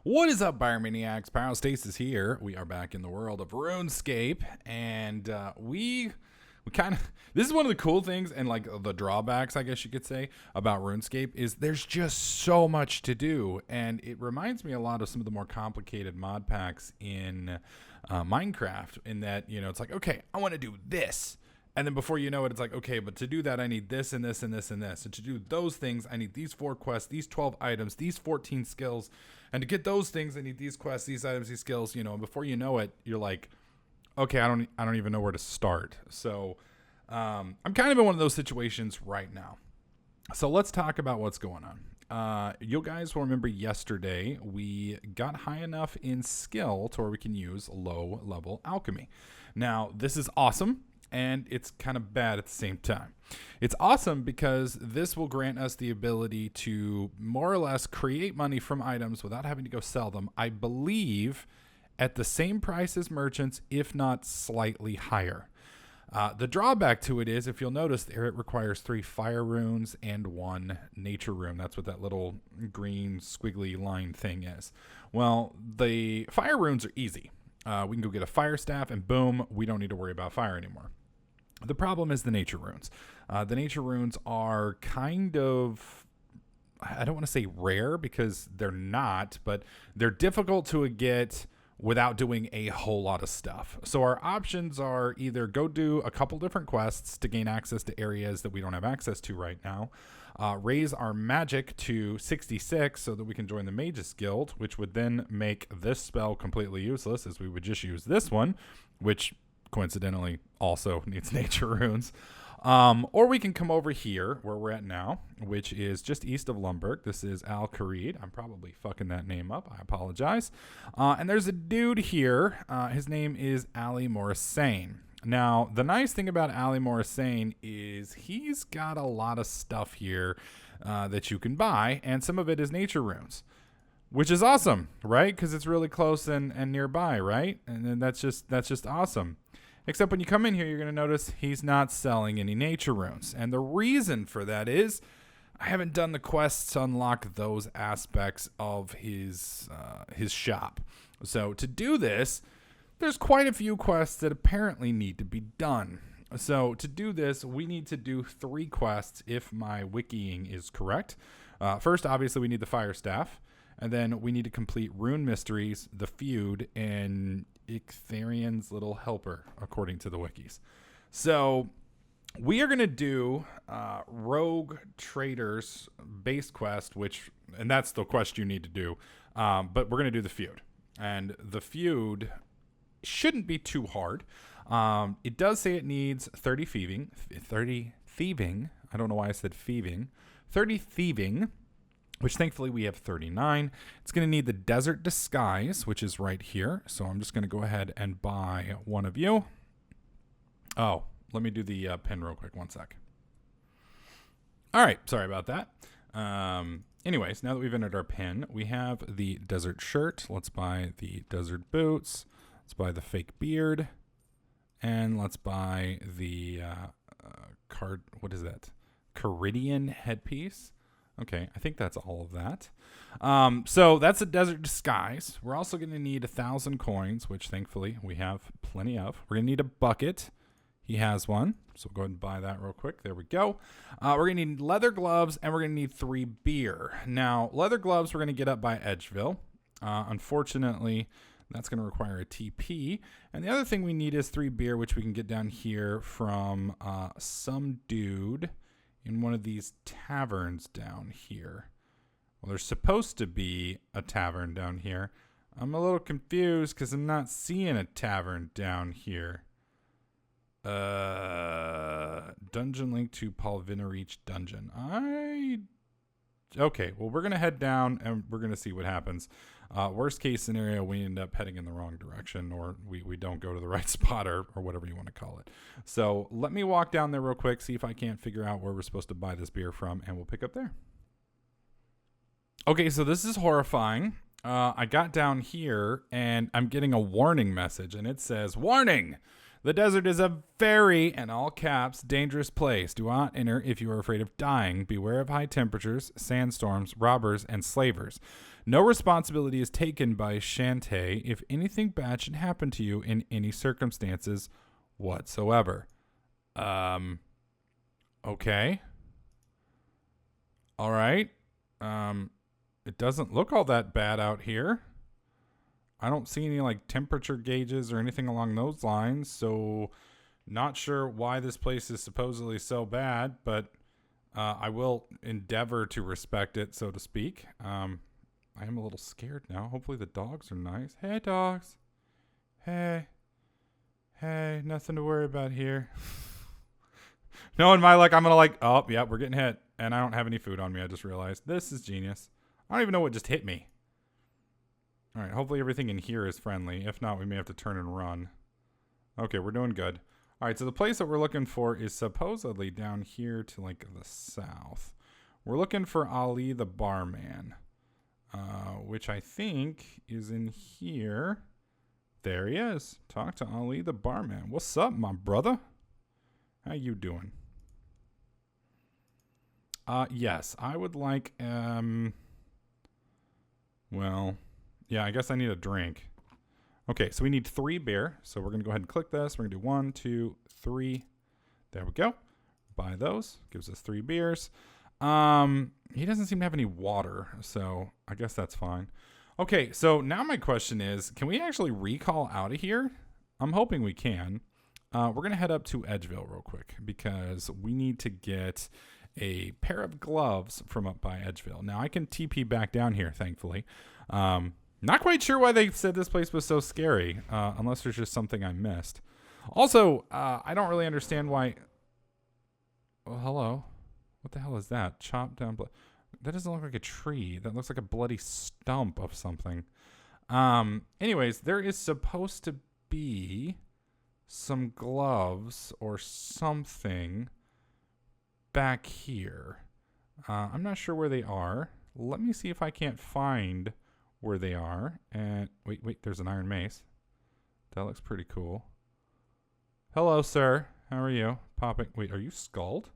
What is up, Pyromaniacs? Pyrostasis here. We are back in the world of Runescape, and we kind of this is one of the cool things and like the drawbacks, I guess you could say, about Runescape is there's just so much to do, and it reminds me a lot of some of the more complicated mod packs in Minecraft. In that, it's like, okay, I want to do this. And then before you know it, it's like, okay, but to do that, I need this and this and this and this. And to do those things, I need these 4 quests, these 12 items, these 14 skills. And to get those things, I need these quests, these items, these skills. And before you know it, you're like, okay, I don't even know where to start. So I'm kind of in one of those situations right now. So let's talk about what's going on. You guys will remember yesterday we got high enough in skill to where we can use low level alchemy. Now, this is awesome. And it's kind of bad at the same time. It's awesome because this will grant us the ability to more or less create money from items without having to go sell them, I believe, at the same price as merchants, if not slightly higher. The drawback to it is, if you'll notice there, it requires 3 fire runes and 1 nature rune. That's what that little green squiggly line thing is. Well, the fire runes are easy. We can go get a fire staff and boom, we don't need to worry about fire anymore. The problem is the nature runes. The nature runes are kind of, I don't want to say rare because they're not, but they're difficult to get without doing a whole lot of stuff. So our options are either go do a couple different quests to gain access to areas that we don't have access to right now, raise our magic to 66 so that we can join the Mages Guild, which would then make this spell completely useless as we would just use this one, which coincidentally also needs nature runes. Or we can come over here where we're at now, which is just east of Lumberg. This is Al Kharid. I'm probably fucking that name up. I apologize. And there's a dude here. His name is Ali Morrisane. Now, the nice thing about Ali Morrisane is he's got a lot of stuff here that you can buy, and some of it is nature runes. Which is awesome, right? Because it's really close and nearby, right? And then that's just awesome. Except when you come in here, you're going to notice he's not selling any nature runes. And the reason for that is I haven't done the quests to unlock those aspects of his shop. So to do this, there's quite a few quests that apparently need to be done. So to do this, we need to do 3 quests if my wikiing is correct. First, obviously, we need the fire staff. And then we need to complete Rune Mysteries, the Feud, and Ictharian's Little Helper, according to the wikis. So we are going to do Rogue Traitor's base quest, and that's the quest you need to do. But we're going to do the Feud. And the Feud shouldn't be too hard. It does say it needs 30 thieving. I don't know why I said thieving. 30 thieving. Which thankfully we have 39. It's going to need the Desert Disguise, which is right here. So I'm just going to go ahead and buy one of you. Oh, let me do the pin real quick. 1 sec. All right. Sorry about that. Anyways, now that we've entered our pin, we have the Desert Shirt. Let's buy the Desert Boots. Let's buy the fake beard. And let's buy the what is that? Caridian headpiece. Okay, I think that's all of that. So that's a Desert Disguise. We're also going to need 1,000 coins, which thankfully we have plenty of. We're going to need a bucket. He has one, so we'll go ahead and buy that real quick. There we go. We're going to need leather gloves, and we're going to need 3 beer. Now, leather gloves we're going to get up by Edgeville. Unfortunately, that's going to require a TP. And the other thing we need is 3 beer, which we can get down here from some dude in one of these taverns down here. Well, there's supposed to be a tavern down here. I'm a little confused because I'm not seeing a tavern down here. Dungeon link to Palvinarich dungeon. Okay, well, we're going to head down and we're going to see what happens. Worst case scenario, we end up heading in the wrong direction, or we don't go to the right spot, or whatever you want to call it. So let me walk down there real quick, see if I can't figure out where we're supposed to buy this beer from, and we'll pick up there. Okay, so this is horrifying. I got down here, and I'm getting a warning message, and it says, "Warning! The desert is a very, in all caps, dangerous place. Do not enter if you are afraid of dying. Beware of high temperatures, sandstorms, robbers, and slavers. No responsibility is taken by Shantae if anything bad should happen to you in any circumstances whatsoever. Okay. All right. It doesn't look all that bad out here. I don't see any like temperature gauges or anything along those lines, so not sure why this place is supposedly so bad, but I will endeavor to respect it, so to speak. I am a little scared now. Hopefully the dogs are nice. Hey, dogs. Hey. Hey, nothing to worry about here. Knowing my luck, I'm going to like, oh, yeah, we're getting hit. And I don't have any food on me, I just realized. This is genius. I don't even know what just hit me. All right, hopefully everything in here is friendly. If not, we may have to turn and run. Okay, we're doing good. All right, so the place that we're looking for is supposedly down here to like the south. We're looking for Ali the barman, which I think is in here. There he is. Talk to Ali the barman. What's up, my brother? How you doing? Yes, I would like, well, yeah, I guess I need a drink. Okay, so we need 3 beer. So we're going to go ahead and click this. We're going to do 1, 2, 3. There we go. Buy those. Gives us 3 beers. He doesn't seem to have any water, so I guess that's fine. Okay, so now my question is, can we actually recall out of here? I'm hoping we can. We're going to head up to Edgeville real quick because we need to get a pair of gloves from up by Edgeville. Now, I can TP back down here, thankfully. Not quite sure why they said this place was so scary, unless there's just something I missed. Also, I don't really understand why... Oh, hello. What the hell is that? Chopped down blood. That doesn't look like a tree. That looks like a bloody stump of something. Anyways, there is supposed to be some gloves or something back here. I'm not sure where they are. Let me see if I can't find where they are. And wait, there's an iron mace. That looks pretty cool. Hello, sir. How are you? Popping. Wait, are you skulled?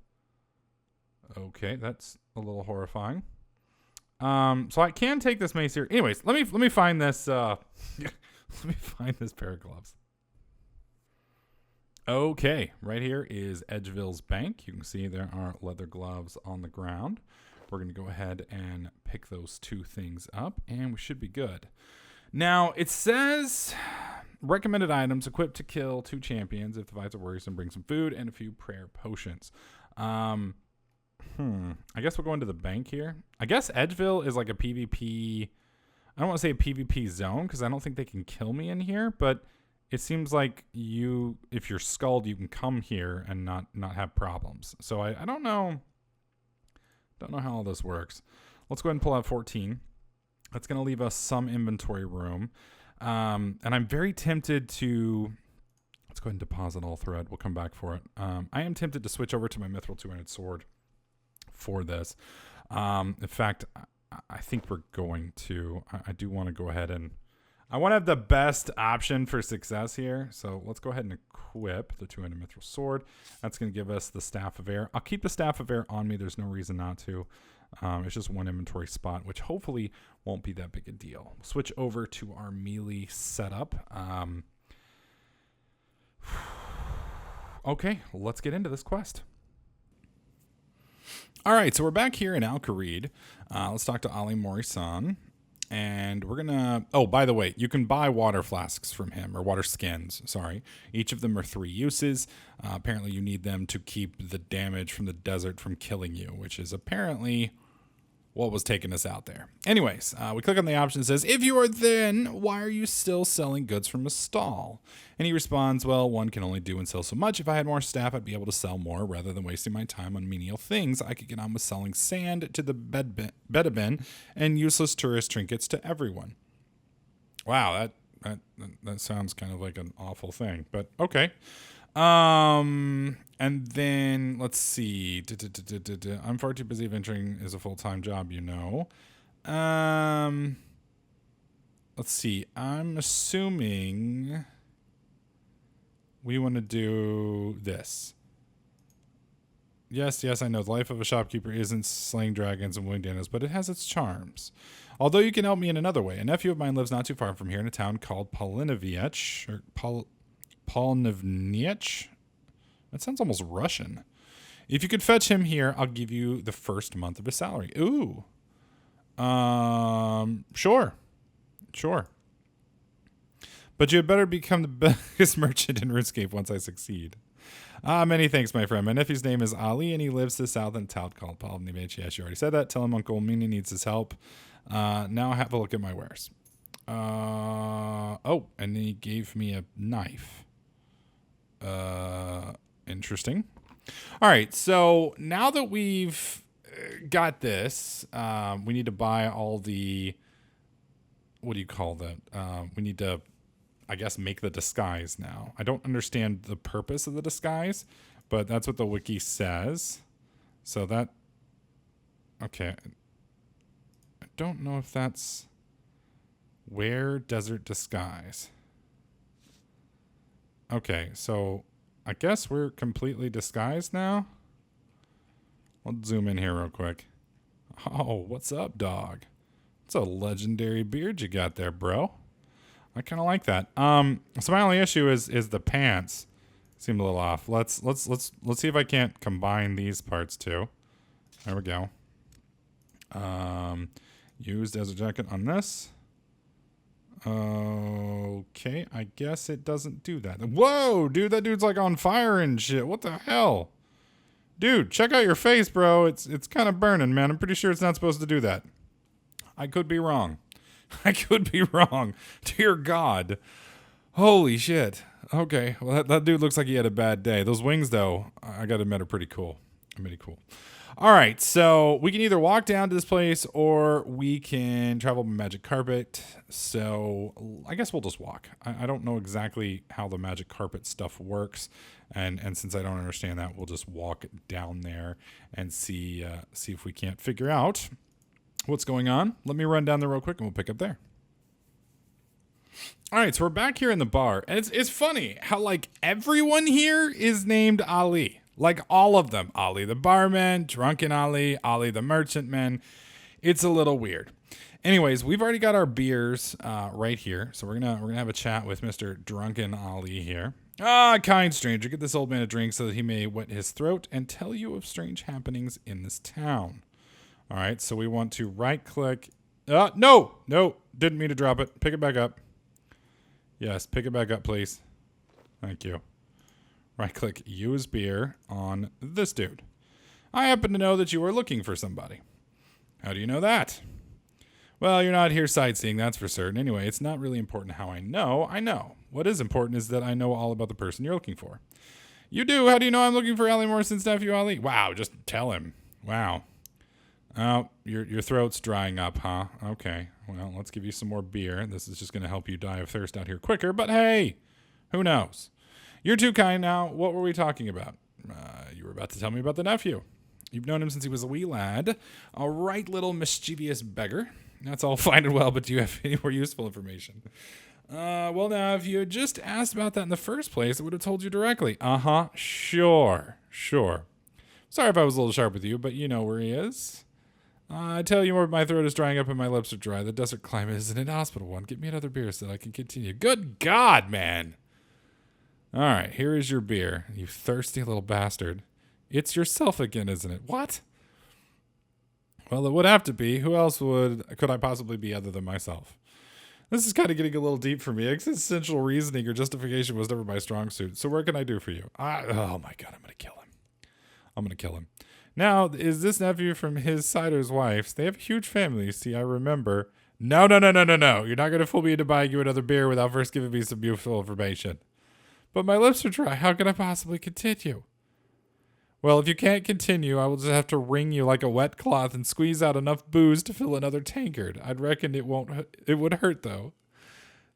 Okay, that's a little horrifying. So I can take this mace here. Anyways, let me find this let me find this pair of gloves. Okay, right here is Edgeville's bank. You can see there are leather gloves on the ground. We're going to go ahead and pick those 2 things up, and we should be good. Now, it says recommended items equipped to kill 2 champions if the fights are worrisome. Bring some food and a few prayer potions. I guess we'll go into the bank here. I guess Edgeville is like a PvP. I don't want to say a PvP zone because I don't think they can kill me in here, but it seems like if you're skulled, you can come here and not have problems. So I don't know. Don't know how all this works. Let's go ahead and pull out 14. That's going to leave us some inventory room. And I'm very tempted to... Let's go ahead and deposit all thread. We'll come back for it. I am tempted to switch over to my Mithril 2-handed sword for this. In fact, I think we're going to. I do want to go ahead and... I want to have the best option for success here. So let's go ahead and equip the 2-handed Mithril sword. That's going to give us the Staff of Air. I'll keep the Staff of Air on me. There's no reason not to. It's just 1 inventory spot, which hopefully won't be that big a deal. Switch over to our melee setup. Okay, let's get into this quest. All right, so we're back here in Al-Kharid. Let's talk to Ali Morisan. And we're going to... Oh, by the way, you can buy water flasks from him, or water skins, sorry. Each of them are 3 uses. Apparently, you need them to keep the damage from the desert from killing you, which is apparently what was taking us out there. Anyways, we click on the option that says, if you are then, why are you still selling goods from a stall? And he responds, well, one can only do and sell so much. If I had more staff, I'd be able to sell more rather than wasting my time on menial things. I could get on with selling sand to the bedabin and useless tourist trinkets to everyone. Wow, that sounds kind of like an awful thing, but okay. And then let's see. I'm far too busy. Venturing is a full-time job, you know. Let's see. I'm assuming we want to do this. Yes, I know the life of a shopkeeper isn't slaying dragons and winged animals, but it has its charms. Although you can help me in another way. A nephew of mine lives not too far from here in a town called Polniviec, or Polniviec? That sounds almost Russian. If you could fetch him here, I'll give you the first month of his salary. Ooh. Sure. But you had better become the biggest merchant in Runescape once I succeed. Many thanks, my friend. My nephew's name is Ali, and he lives to the south in a town called Polniviec. Yes, you already said that. Tell him Uncle Mina needs his help. Now have a look at my wares. Oh, and then he gave me a knife. Interesting. All right, so now that we've got this, we need to buy all the, what do you call that? We need to, I guess, make the disguise now. I don't understand the purpose of the disguise, but that's what the wiki says. So that, okay. I don't know if that's, wear desert disguise. Okay, so I guess we're completely disguised now. Let's zoom in here real quick. Oh, what's up, dog? It's a legendary beard you got there, bro. I kind of like that. So my only issue is the pants seem a little off. Let's see if I can't combine these parts too. There we go. Use desert jacket on this. Okay, I guess it doesn't do that. Whoa, dude, that dude's like on fire and shit. What the hell? Dude, check out your face, bro. It's kind of burning, man. I'm pretty sure it's not supposed to do that. I could be wrong. Dear God. Holy shit. Okay, well, that dude looks like he had a bad day. Those wings, though, I gotta admit, are pretty cool. All right, so we can either walk down to this place or we can travel by magic carpet. So I guess we'll just walk. I don't know exactly how the magic carpet stuff works. And since I don't understand that, we'll just walk down there and see if we can't figure out what's going on. Let me run down there real quick and we'll pick up there. All right, so we're back here in the bar. And it's funny how, like, everyone here is named Ali. Like, all of them. Ali the barman, Drunken Ali, Ali the merchantman. It's a little weird. Anyways, we've already got our beers right here. So we're gonna have a chat with Mr. Drunken Ali here. Kind stranger, get this old man a drink so that he may wet his throat and tell you of strange happenings in this town. All right, so we want to right-click. No, didn't mean to drop it. Pick it back up. Yes, pick it back up, please. Thank you. Right-click use beer on this dude. I happen to know that you are looking for somebody. How do you know that? Well, you're not here sightseeing, that's for certain. Anyway, it's not really important how I know. I know. What is important is that I know all about the person you're looking for. You do? How do you know I'm looking for Ali Morrison's nephew, Ali? Wow, just tell him. Wow. Oh, your throat's drying up, huh? Okay. Well, let's give you some more beer. This is just going to help you die of thirst out here quicker. But hey, who knows? You're too kind now. What were we talking about? You were about to tell me about the nephew. You've known him since he was a wee lad. A right little mischievous beggar. That's all fine and well, but do you have any more useful information? Well, now, if you had just asked about that in the first place, I would have told you directly. Sure. Sorry if I was a little sharp with you, but you know where he is. I tell you more, my throat is drying up and my lips are dry. The desert climate is an inhospitable one. Get me another beer so that I can continue. Good God, man. All right, here is your beer, you thirsty little bastard. It's yourself again, isn't it? What? Well, it would have to be. Who else could I possibly be other than myself? This is kind of getting a little deep for me. Existential reasoning or justification was never my strong suit. So what can I do for you? Oh my God, I'm going to kill him. Now, is this nephew from his side or his wife's? They have a huge family. See, I remember. No. You're not going to fool me into buying you another beer without first giving me some useful information. But my lips are dry. How can I possibly continue? Well, if you can't continue, I will just have to wring you like a wet cloth and squeeze out enough booze to fill another tankard. I'd reckon it would hurt, though.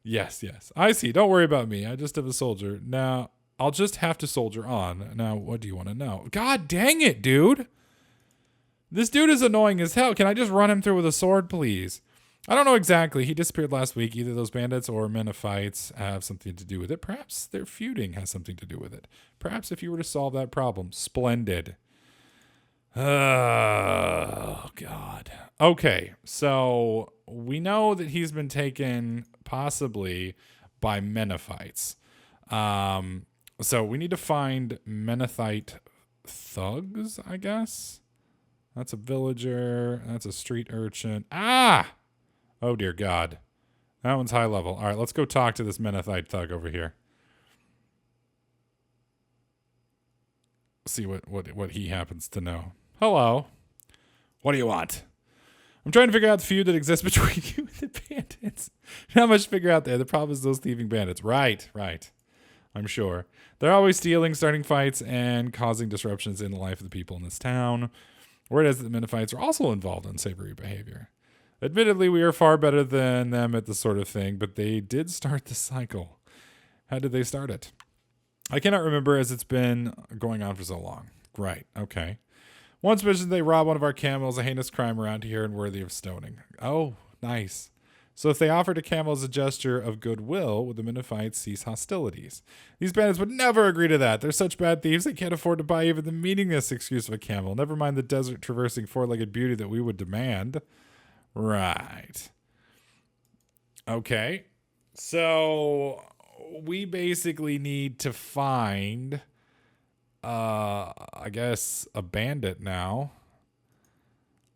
Yes. I see. Don't worry about me. I just am a soldier. Now, I'll just have to soldier on. Now, what do you want to know? God dang it, dude. This dude is annoying as hell. Can I just run him through with a sword, please? I don't know exactly. He disappeared last week. Either those bandits or Menophites have something to do with it. Perhaps their feuding has something to do with it. Perhaps if you were to solve that problem. Splendid. Oh, God. Okay, so we know that he's been taken possibly by Menophites. So we need to find Menophite thugs, I guess. That's a villager. That's a street urchin. Ah! Oh, dear God. That one's high level. All right, let's go talk to this Menophite thug over here. See what he happens to know. Hello. What do you want? I'm trying to figure out the feud that exists between you and the bandits. Not much to figure out there. The problem is those thieving bandits. Right. I'm sure. They're always stealing, starting fights, and causing disruptions in the life of the people in this town. Word is that the Menophites are also involved in unsavory behavior. Admittedly, we are far better than them at this sort of thing, but they did start the cycle. How did they start it? I cannot remember, as it's been going on for so long. Right, okay. Once mentioned they robbed one of our camels, a heinous crime around here and worthy of stoning. Oh, nice. So if they offered a camel as a gesture of goodwill, would the Menophites cease hostilities? These bandits would never agree to that. They're such bad thieves, they can't afford to buy even the meaningless excuse of a camel. Never mind the desert traversing four-legged beauty that we would demand. Right. Okay. So we basically need to find, I guess, a bandit now.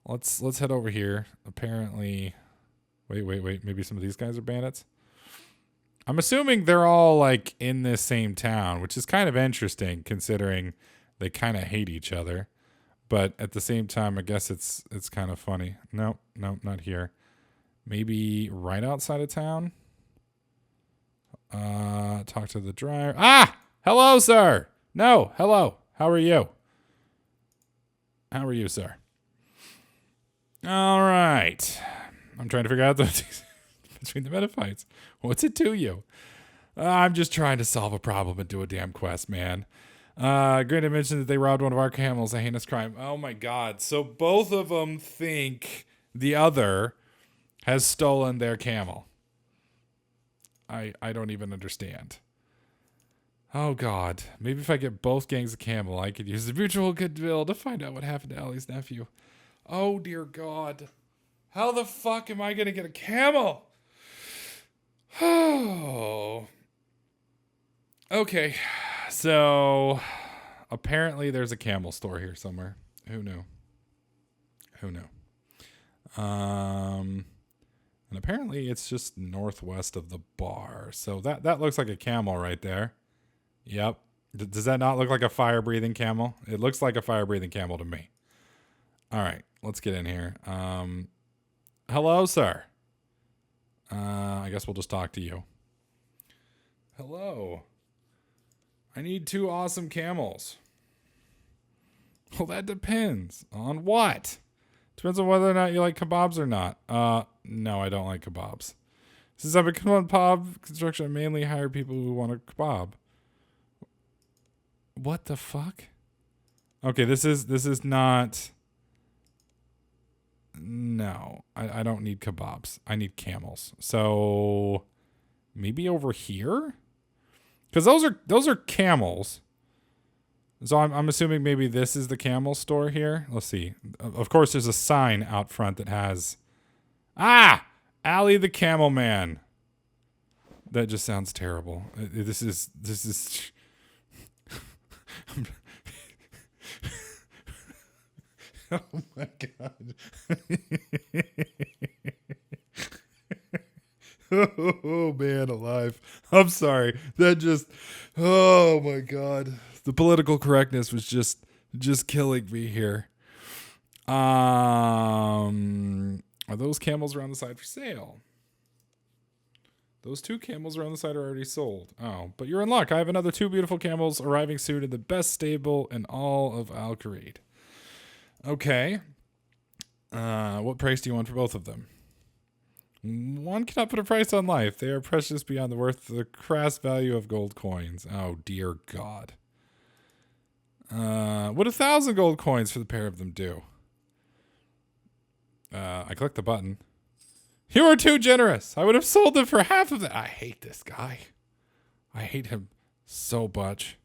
Let's head over here. Apparently, wait. Maybe some of these guys are bandits. I'm assuming they're all like in this same town, which is kind of interesting considering they kind of hate each other. But at the same time, I guess it's kind of funny. Nope, not here. Maybe right outside of town. Talk to the driver. Ah! Hello, sir! No, hello. How are you? How are you, sir? All right. I'm trying to figure out the between the Menophites. What's it to you? I'm just trying to solve a problem and do a damn quest, man. Granted mentioned that they robbed one of our camels, a heinous crime. Oh my God. So both of them think the other has stolen their camel. I don't even understand. Oh God. Maybe if I get both gangs of camel, I could use the mutual goodwill to find out what happened to Ellie's nephew. Oh dear God. How the fuck am I going to get a camel? Oh. Okay. So apparently there's a camel store here somewhere. Who knew? And apparently it's just northwest of the bar. So that looks like a camel right there. Yep. Does that not look like a fire-breathing camel? It looks like a fire-breathing camel to me. All right, let's get in here. Hello, sir. I guess we'll just talk to you. Hello. I need 2 awesome camels. Well, that depends on what. Depends on whether or not you like kebabs or not. No, I don't like kebabs. Since I've been on pub construction, I mainly hire people who want a kebab. What the fuck? Okay, this is not. No, I don't need kebabs. I need camels. So maybe over here? Because those are camels. So I'm assuming maybe this is the camel store here. Let's see. Of course, there's a sign out front that has, Ali the Camel Man. That just sounds terrible. This is. Oh my God. Oh man, alive. I'm sorry. That just, oh my God. The political correctness was just killing me here. Are those camels around the side for sale? Those 2 camels around the side are already sold. Oh, but you're in luck. I have another 2 beautiful camels arriving soon in the best stable in all of Al Kharid. Okay. What price do you want for both of them? One cannot put a price on life. They are precious beyond the worth of the crass value of gold coins. Oh, dear God. What 1,000 gold coins for the pair of them do? I click the button. You are too generous. I would have sold them for half of that. I hate this guy. I hate him so much.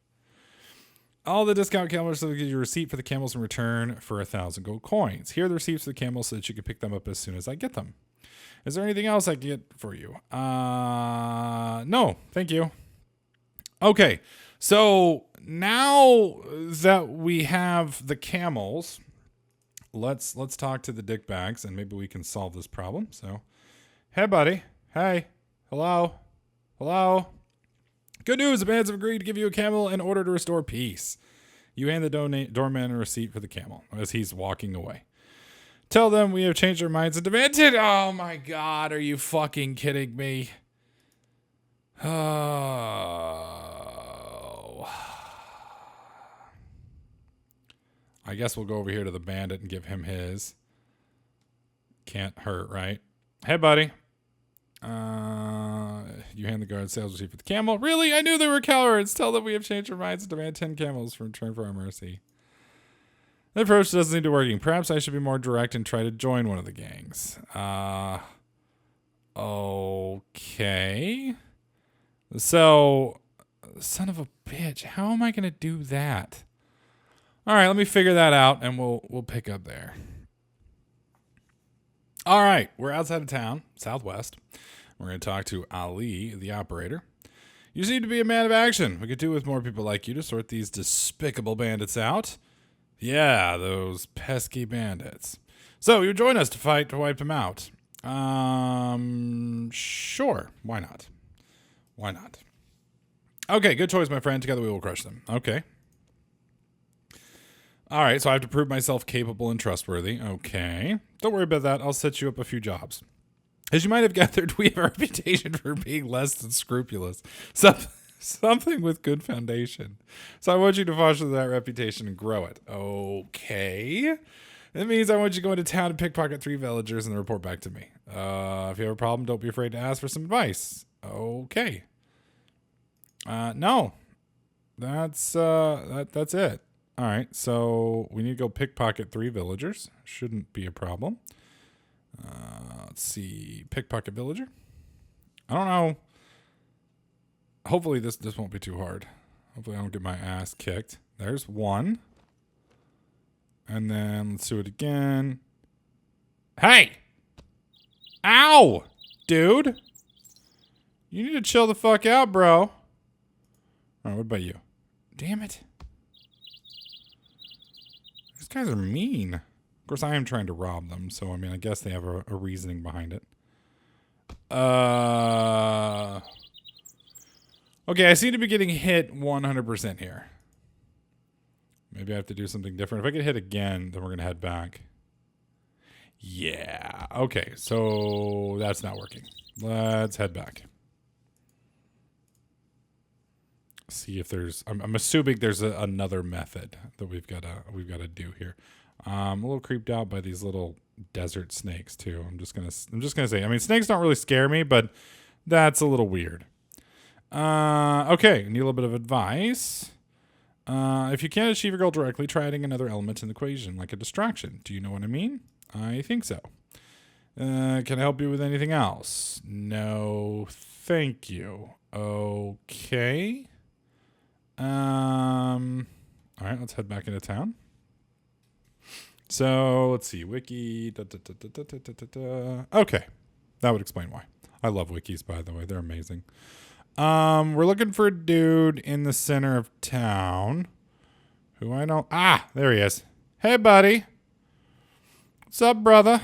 All the discount camels, so they give you a receipt for the camels in return for 1,000 gold coins. Here are the receipts for the camels so that you can pick them up as soon as I get them. Is there anything else I can get for you? No, thank you. Okay, so now that we have the camels, let's talk to the dickbags and maybe we can solve this problem. So, hey, buddy. Hey. Hello. Hello. Good news. The bands have agreed to give you a camel in order to restore peace. You hand the doorman a receipt for the camel as he's walking away. Tell them we have changed our minds and demanded. Oh, my God. Are you fucking kidding me? Oh. I guess we'll go over here to the bandit and give him his. Can't hurt, right? Hey, buddy. You hand the guard sales receipt for the camel. Really? I knew they were cowards. Tell them we have changed our minds and demand 10 camels for return for our mercy. The approach doesn't seem to be working. Perhaps I should be more direct and try to join one of the gangs. Okay. So, son of a bitch, how am I going to do that? All right, let me figure that out, and we'll pick up there. All right, we're outside of town, southwest. We're going to talk to Ali, the operator. You seem to be a man of action. We could do with more people like you to sort these despicable bandits out. Yeah, those pesky bandits. So you join us to fight to wipe them out. Sure. Why not? Why not? Okay, good choice, my friend. Together we will crush them. Okay. All right, so I have to prove myself capable and trustworthy. Okay. Don't worry about that. I'll set you up a few jobs. As you might have gathered, we have a reputation for being less than scrupulous. Something with good foundation. So I want you to foster that reputation and grow it. Okay. That means I want you to go into town and pickpocket 3 villagers and then report back to me. If you have a problem, don't be afraid to ask for some advice. Okay. No. That's it. All right, so we need to go pickpocket 3 villagers. Shouldn't be a problem. Let's see. Pickpocket villager. I don't know. Hopefully this won't be too hard. Hopefully I don't get my ass kicked. There's one. And then let's do it again. Hey! Ow! Dude! You need to chill the fuck out, bro. All right, what about you? Damn it. These guys are mean. Of course, I am trying to rob them, so I mean, I guess they have a reasoning behind it. Okay, I seem to be getting hit 100% here. Maybe I have to do something different. If I get hit again, then we're going to head back. Yeah. Okay, so that's not working. Let's head back. See if there's... I'm assuming there's another method that we've got to do here. I'm a little creeped out by these little desert snakes too. I'm just gonna say. I mean, snakes don't really scare me, but that's a little weird. Okay, need a little bit of advice. If you can't achieve your goal directly, try adding another element in the equation, like a distraction. Do you know what I mean? I think so. Can I help you with anything else? No, thank you. Okay. All right, let's head back into town. So let's see, wiki. Okay, that would explain why. I love wikis, by the way; they're amazing. We're looking for a dude in the center of town. Who I know? Ah, there he is. Hey, buddy. What's up, brother?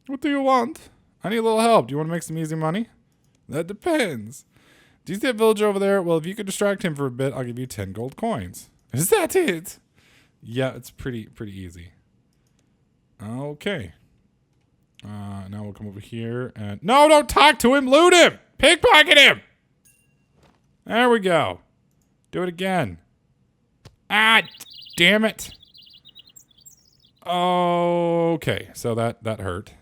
What do you want? I need a little help. Do you want to make some easy money? That depends. Do you see that villager over there? Well, if you could distract him for a bit, I'll give you 10 gold coins. Is that it? Yeah, it's pretty easy. Okay. Now we'll come over here and... No, don't talk to him! Loot him! Pickpocket him! There we go. Do it again. Ah, damn it. Okay, so that hurt.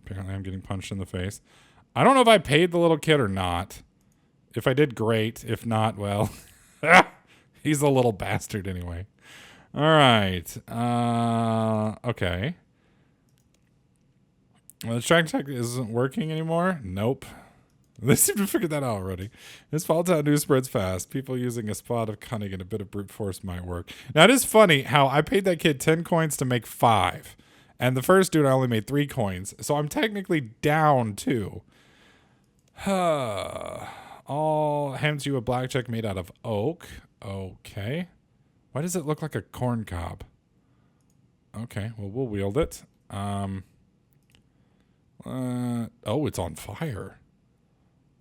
Apparently I'm getting punched in the face. I don't know if I paid the little kid or not. If I did, great. If not, well... he's a little bastard anyway. All right. Okay. Well, the track check isn't working anymore. Nope. They seem to figure that out already. This fall town news spreads fast. People using a spot of cunning and a bit of brute force might work. Now, it is funny how I paid that kid 10 coins to make 5. And the first dude, I only made 3 coins. So I'm technically down 2. All hands you a blackjack made out of oak. Okay. Why does it look like a corn cob? Okay, well, we'll wield it. Oh, it's on fire.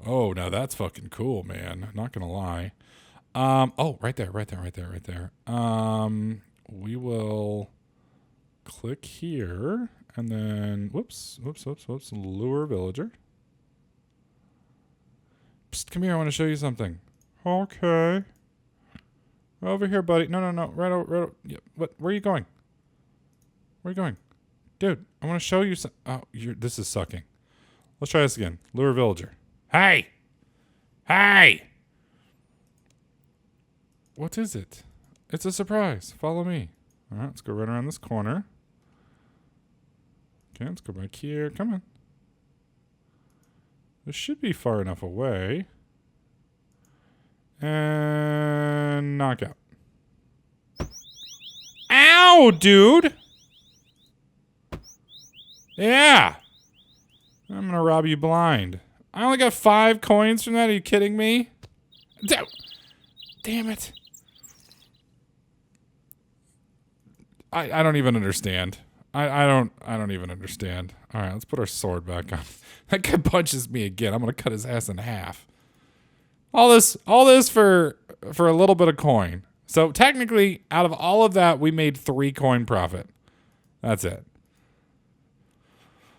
Oh, now that's fucking cool, man. Not gonna lie. Oh, right there. We will click here and then whoops. Lure villager. Psst, come here. I want to show you something. Okay. Over here, buddy. No. Right over. Yeah, what? Where are you going? Dude, I want to show you some. Oh, this is sucking. Let's try this again. Lure villager. Hey! What is it? It's a surprise. Follow me. All right, let's go right around this corner. Okay, let's go back here. Come on. This should be far enough away. And knockout. Ow, dude! Yeah! I'm gonna rob you blind. I only got 5 coins from that. Are you kidding me? Damn it. I don't even understand. I don't even understand. All right, let's put our sword back on. That guy punches me again. I'm gonna cut his ass in half. All this for a little bit of coin. So technically, out of all of that, we made 3 coin profit. That's it.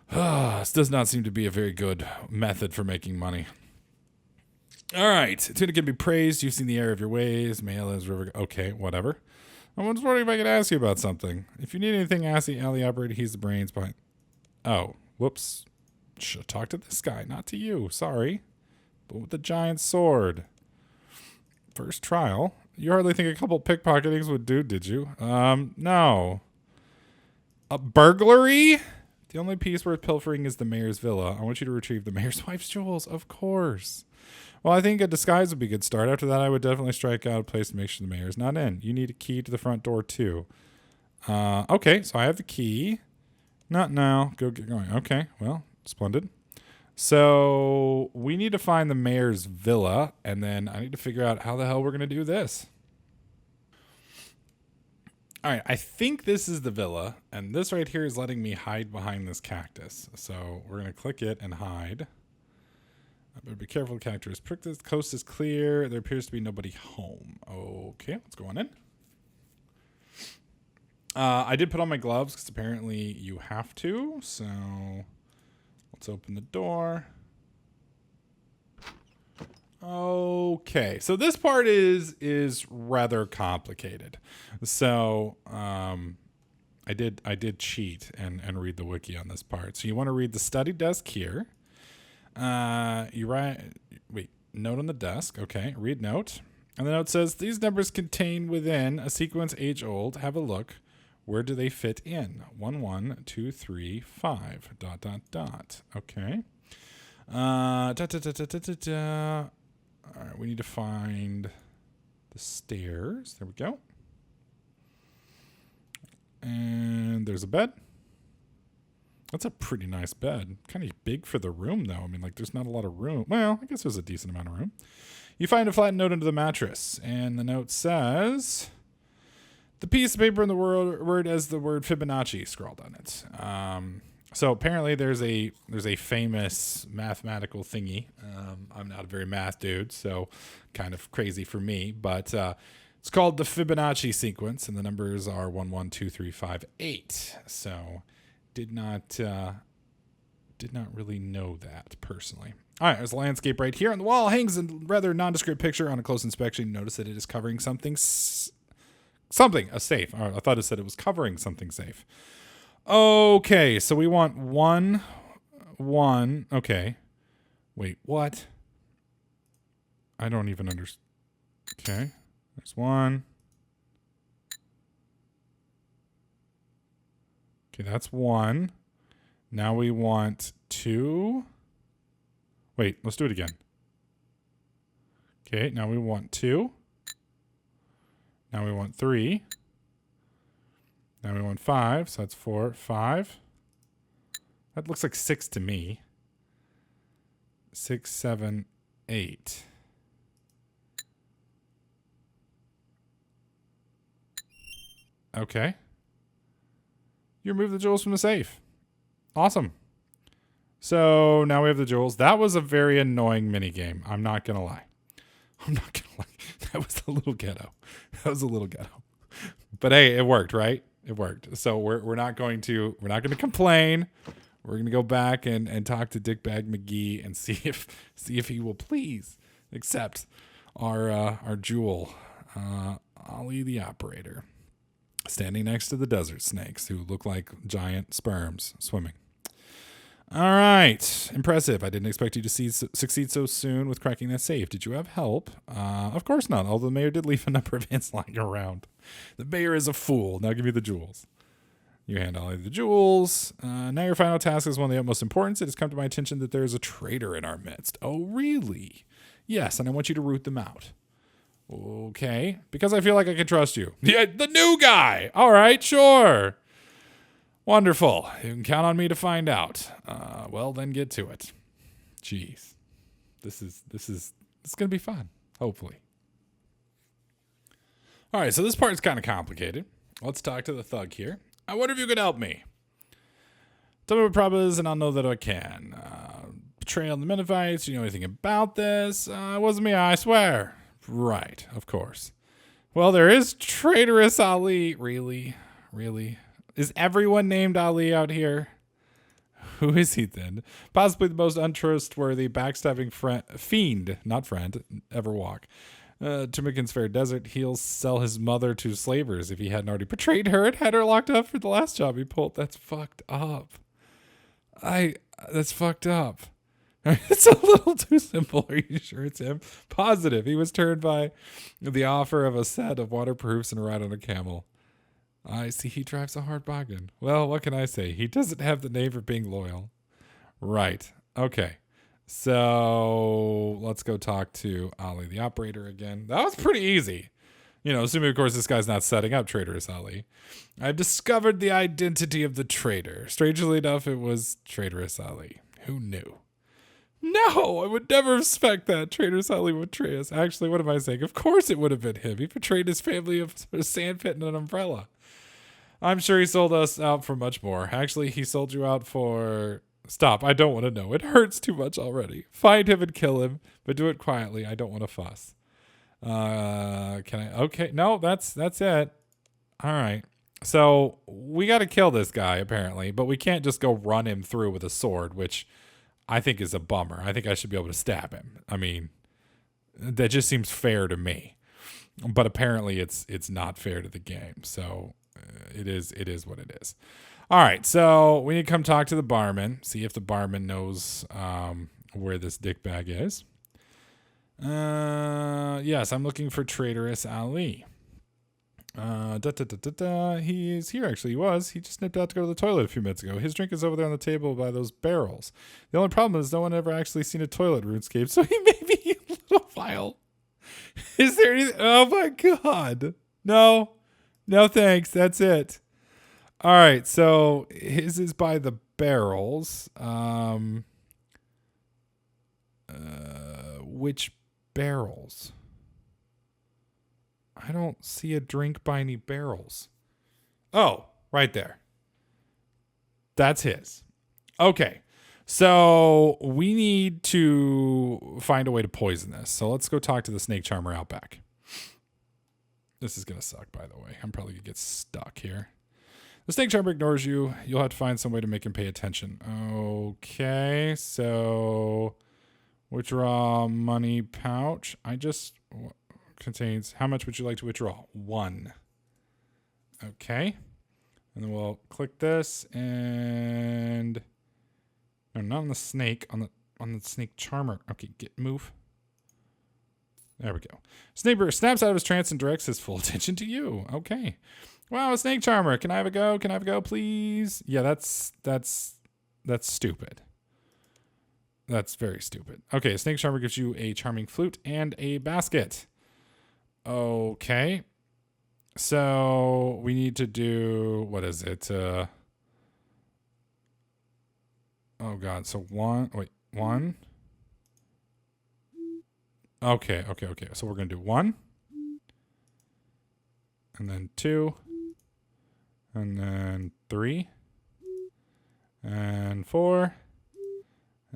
This does not seem to be a very good method for making money. All right. Tuna can be praised. You've seen the error of your ways. Mail is river. Okay, whatever. I was wondering if I could ask you about something. If you need anything, ask the alley operator. He's the brains behind. Oh, whoops. Should talk to this guy, not to you. Sorry. But with the giant sword. First trial. You hardly think a couple pickpocketings would do, did you? No. A burglary? The only piece worth pilfering is the mayor's villa. I want you to retrieve the mayor's wife's jewels, of course. Well, I think a disguise would be a good start. After that, I would definitely strike out a place to make sure the mayor's not in. You need a key to the front door, too. Okay, so I have the key. Not now. Go get going. Okay, well, splendid. So we need to find the mayor's villa, and then I need to figure out how the hell we're going to do this. All right, I think this is the villa, and this right here is letting me hide behind this cactus. So we're going to click it and hide. I better be careful. The cactus is pricked. The coast is clear. There appears to be nobody home. Okay, let's go on in. I did put on my gloves because apparently you have to. So let's open the door. Okay, so this part is rather complicated. So I did cheat and read the wiki on this part. So you want to read the study desk here. You write note on the desk. Okay, read note. And the note says these numbers contain within a sequence age old. Have a look. Where do they fit in? 1 1 2 3 5 ... Okay. All right, we need to find the stairs. There we go. And there's a bed. That's a pretty nice bed. Kind of big for the room, though. I mean, like, there's not a lot of room. Well, I guess there's a decent amount of room. You find a flattened note under the mattress, and the note says, the piece of paper in the word has the word Fibonacci scrawled on it. So apparently there's a famous mathematical thingy. I'm not a very math dude, so kind of crazy for me, but it's called the Fibonacci sequence, and the numbers are 1 1 2 3 5 8. So did not really know that personally. All right, there's a landscape right here on the wall. Hangs a rather nondescript picture. On a close inspection, you notice that it is covering something, a safe. All right, I thought it said it was covering something safe. Okay, so we want 1 1. Okay. Wait, what? I don't even understand. Okay, there's 1. Okay, that's 1. Now we want 2. Wait, let's do it again. Okay, now we want 2. Now we want 3. Now we want 5, so that's 4, 5. That looks like 6 to me. 6, 7, 8. Okay. You remove the jewels from the safe. Awesome. So now we have the jewels. That was a very annoying mini game. I'm not gonna lie. That was a little ghetto. But hey, it worked, right? It worked. So we're not going to complain. We're going to go back and talk to Dickbag McGee and see if he will please accept our jewel, Ollie the operator, standing next to the desert snakes who look like giant sperms swimming. All right. Impressive. I didn't expect you to succeed so soon with cracking that safe. Did you have help? Of course not, although the mayor did leave a number of hints lying around. The mayor is a fool. Now give me the jewels. You hand Ollie the jewels. Now your final task is one of the utmost importance. It has come to my attention that there is a traitor in our midst. Oh, really? Yes, and I want you to root them out. Okay. Because I feel like I can trust you. Yeah, the new guy. All right, sure. Wonderful. You can count on me to find out. Well, then get to it. Jeez. This is going to be fun, hopefully. All right, so this part is kind of complicated. Let's talk to the thug here. I wonder if you could help me. Tell me what the problem is, and I'll know that I can. Betrayal in the Minifights. Do you know anything about this? It wasn't me, I swear. Right, of course. Well, there is traitorous Ali. Really? Is everyone named Ali out here? Who is he then? Possibly the most untrustworthy, backstabbing fiend, not friend, ever walk. To Mickens Fair Desert, he'll sell his mother to slavers if he hadn't already betrayed her and had her locked up for the last job he pulled. That's fucked up. That's fucked up. It's a little too simple. Are you sure it's him? Positive. He was turned by the offer of a set of waterproofs and a ride on a camel. I see he drives a hard bargain. Well, what can I say? He doesn't have the name for being loyal. Right. Okay. So let's go talk to Ali the operator again. That was pretty easy. Assuming, of course, this guy's not setting up traitorous Ali. I've discovered the identity of the traitor. Strangely enough, it was traitorous Ali. Who knew? No, I would never suspect that traitorous Ali would betray us. Actually, what am I saying? Of course it would have been him. He betrayed his family of a sandpit and an umbrella. I'm sure he sold us out for much more. Actually, he sold you out for... Stop, I don't want to know. It hurts too much already. Find him and kill him, but do it quietly. I don't want to fuss. Can I? Okay, no, that's it. All right. So we got to kill this guy, apparently, but we can't just go run him through with a sword, which I think is a bummer. I think I should be able to stab him. I mean, that just seems fair to me. But apparently it's not fair to the game. So it is what it is. All right, so we need to come talk to the barman, see if the barman knows where this dickbag is. Yes, I'm looking for traitorous Ali. He's here, actually. He just nipped out to go to the toilet a few minutes ago. His drink is over there on the table by those barrels. The only problem is no one ever actually seen a toilet RuneScape, so he may be a little vile. Is there anything? Oh my god. No, thanks. That's it. All right, so his is by the barrels. Which barrels? I don't see a drink by any barrels. Oh, right there. That's his. Okay, so we need to find a way to poison this. So let's go talk to the snake charmer out back. This is going to suck, by the way. I'm probably going to get stuck here. The snake charmer ignores you. You'll have to find some way to make him pay attention. Okay, so withdraw money pouch. Contains, how much would you like to withdraw? 1. Okay. And then we'll click this and no, not on the snake, on the snake charmer. Okay, move. There we go. Snaper snaps out of his trance and directs his full attention to you. Okay. Wow, a snake charmer. Can I have a go? Please? Yeah, that's That's stupid. That's very stupid. Okay, a snake charmer gives you a charming flute and a basket. Okay. So we need to do, what is it? Oh God. So one. Okay. So we're going to do 1. And then 2. And then 3. And 4.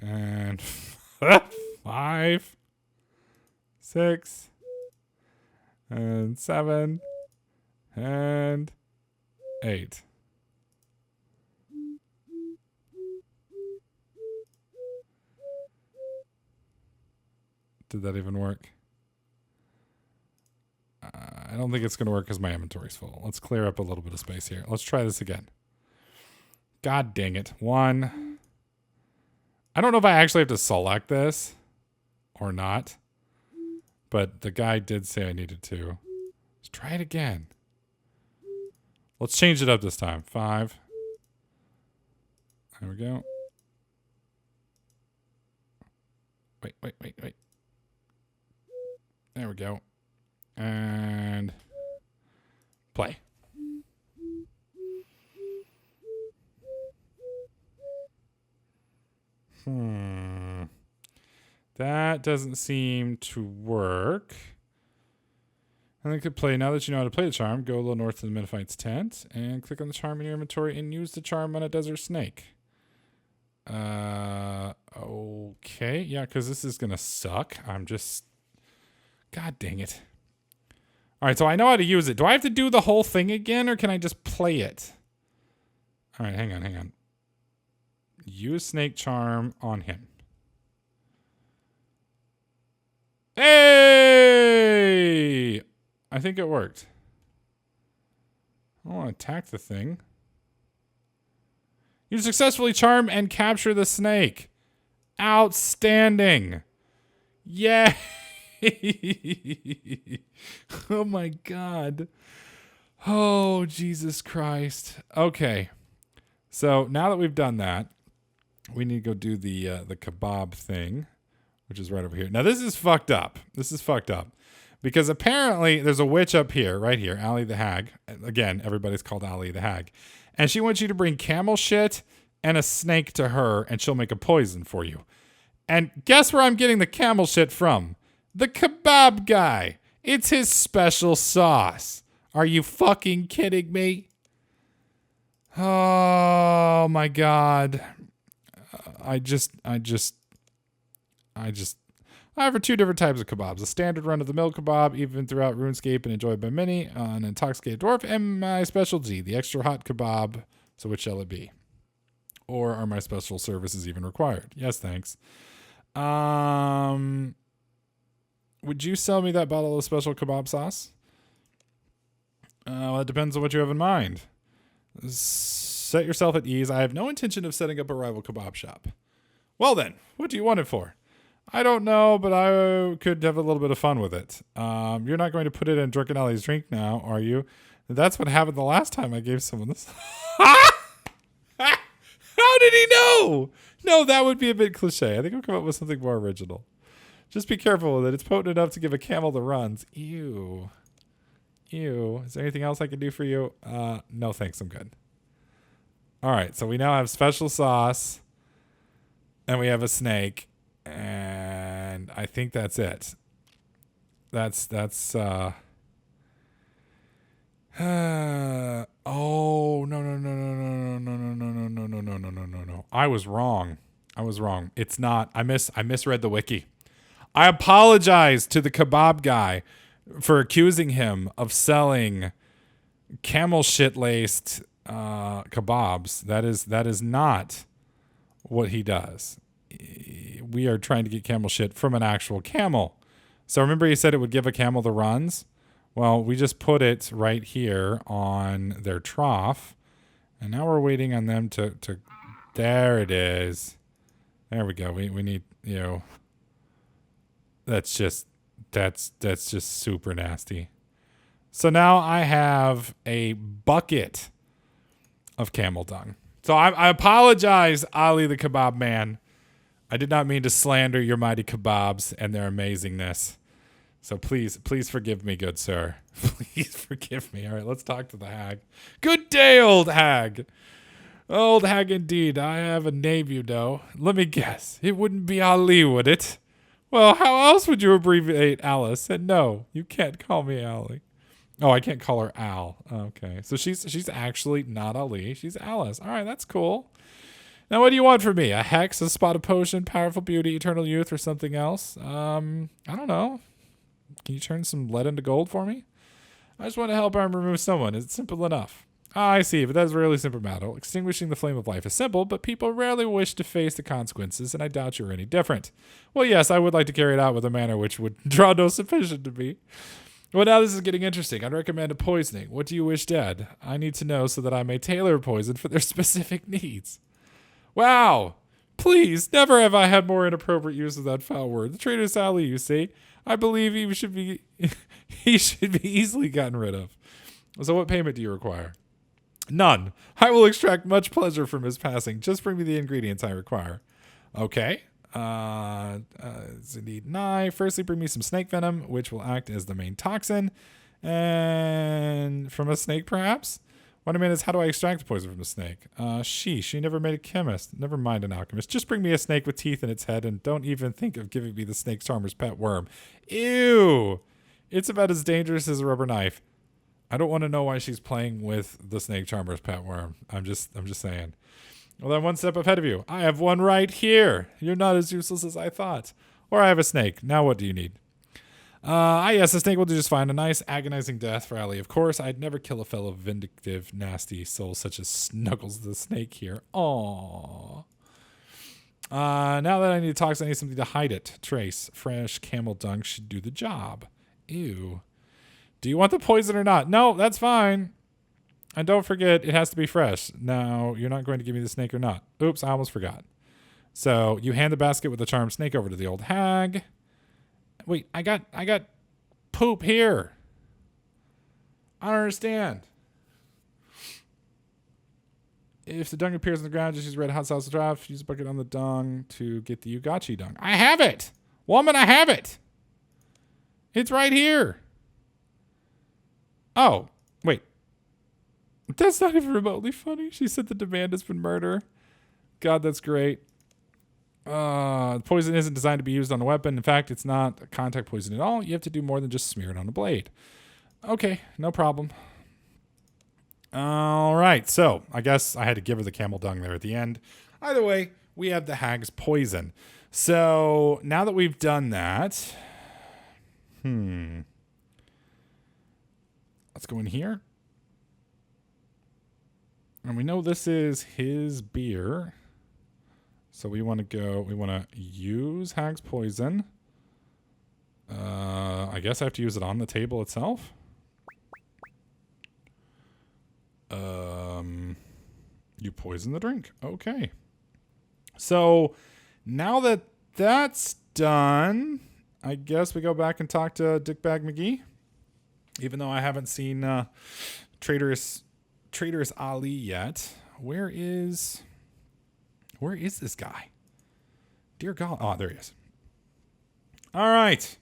And 5. 6. And 7. And 8. Did that even work? I don't think it's going to work because my inventory's full. Let's clear up a little bit of space here. Let's try this again. God dang it. 1. I don't know if I actually have to select this or not, but the guy did say I needed to. Let's try it again. Let's change it up this time. 5. There we go. Wait. There we go. And play. That doesn't seem to work. And I could play, now that you know how to play the charm, go a little north to the Menifite's tent and click on the charm in your inventory and use the charm on a desert snake. Okay. Yeah, because this is going to suck. God dang it. All right, so I know how to use it. Do I have to do the whole thing again, or can I just play it? All right, hang on. Use snake charm on him. Hey! I think it worked. I want to attack the thing. You successfully charm and capture the snake. Outstanding. Yay! Oh my God. Oh, Jesus Christ. Okay. So now that we've done that, we need to go do the kebab thing, which is right over here. Now this is fucked up. Because apparently there's a witch up here, right here, Allie the Hag. Again, everybody's called Allie the Hag. And she wants you to bring camel shit and a snake to her, and she'll make a poison for you. And guess where I'm getting the camel shit from? The kebab guy. It's his special sauce. Are you fucking kidding me? Oh my God. I have 2 different types of kebabs. A standard run-of-the-mill kebab, even throughout RuneScape and enjoyed by many, an intoxicated dwarf, and my specialty, the extra hot kebab. So which shall it be? Or are my special services even required? Yes, thanks. Would you sell me that bottle of special kebab sauce? Well, it depends on what you have in mind. Set yourself at ease. I have no intention of setting up a rival kebab shop. Well then, what do you want it for? I don't know, but I could have a little bit of fun with it. You're not going to put it in Drunken Alley's drink now, are you? That's what happened the last time I gave someone this. How did he know? No, that would be a bit cliche. I think I'll come up with something more original. Just be careful with it. It's potent enough to give a camel the runs. Ew. Is there anything else I can do for you? No, thanks. I'm good. All right. So we now have special sauce. And we have a snake. And I think that's it. Oh, no. I was wrong. It's not. I misread the wiki. I apologize to the kebab guy for accusing him of selling camel shit laced kebabs. That is not what he does. We are trying to get camel shit from an actual camel. So remember he said it would give a camel the runs? Well, we just put it right here on their trough. And now we're waiting on them to there it is. There we go. We need, that's just super nasty. So now I have a bucket of camel dung. So I apologize, Ali the Kebab Man. I did not mean to slander your mighty kebabs and their amazingness. So please forgive me, good sir. Please forgive me. All right, let's talk to the hag. Good day, old hag. Old hag indeed. I have a name, you know. Let me guess. It wouldn't be Ali, would it? Well, how else would you abbreviate Alice? And no, you can't call me Ali. Oh, I can't call her Al. Okay. So she's actually not Ali. She's Alice. All right, that's cool. Now, what do you want from me? A hex, a spot of potion, powerful beauty, eternal youth, or something else? I don't know. Can you turn some lead into gold for me? I just want to help Arm remove someone. It's simple enough. I see, but that's a really simple matter. Extinguishing the flame of life is simple, but people rarely wish to face the consequences, and I doubt you're any different. Well, yes, I would like to carry it out with a manner which would draw no suspicion to me. Well, now this is getting interesting. I'd recommend a poisoning. What do you wish dead? I need to know so that I may tailor a poison for their specific needs. Wow. Please, never have I had more inappropriate use of that foul word. The traitor Sally, you see. I believe he should be easily gotten rid of. So what payment do you require? None. I will extract much pleasure from his passing. Just bring me the ingredients I require. Okay. It's indeed nigh. Firstly, bring me some snake venom, which will act as the main toxin. And from a snake, perhaps? What I mean is, how do I extract poison from a snake? She never made a chemist. Never mind an alchemist. Just bring me a snake with teeth in its head and don't even think of giving me the snake charmer's pet worm. Ew! It's about as dangerous as a rubber knife. I don't want to know why she's playing with the snake charmer's pet worm. I'm just saying. Well, I'm one step ahead of you. I have one right here. You're not as useless as I thought. Or I have a snake. Now what do you need? Yes, a snake will do just fine. A nice, agonizing death for Ali. Of course, I'd never kill a fellow vindictive, nasty soul such as Snuggles the snake here. Aww. Now that I need toxin, I need something to hide it. Trace. Fresh camel dung should do the job. Ew. Do you want the poison or not? No, that's fine. And don't forget, it has to be fresh. Now, you're not going to give me the snake or not. Oops, I almost forgot. So, you hand the basket with the charmed snake over to the old hag. Wait, I got poop here. I don't understand. If the dung appears on the ground, just use red hot sauce to drop. Use a bucket on the dung to get the Ugachi dung. I have it! Woman, I have it! It's right here. Oh, wait. That's not even remotely funny. She said the demand has been murder. God, that's great. Poison isn't designed to be used on a weapon. In fact, it's not a contact poison at all. You have to do more than just smear it on a blade. Okay, no problem. All right, so I guess I had to give her the camel dung there at the end. Either way, we have the hag's poison. So now that we've done that, let's go in here. And we know this is his beer. So we want to use hag's poison. I guess I have to use it on the table itself. You poison the drink. Okay. So now that that's done, I guess we go back and talk to Dickbag McGee. Even though I haven't seen Traitorous Ali yet. Where is this guy? Dear God. Oh, there he is. All right.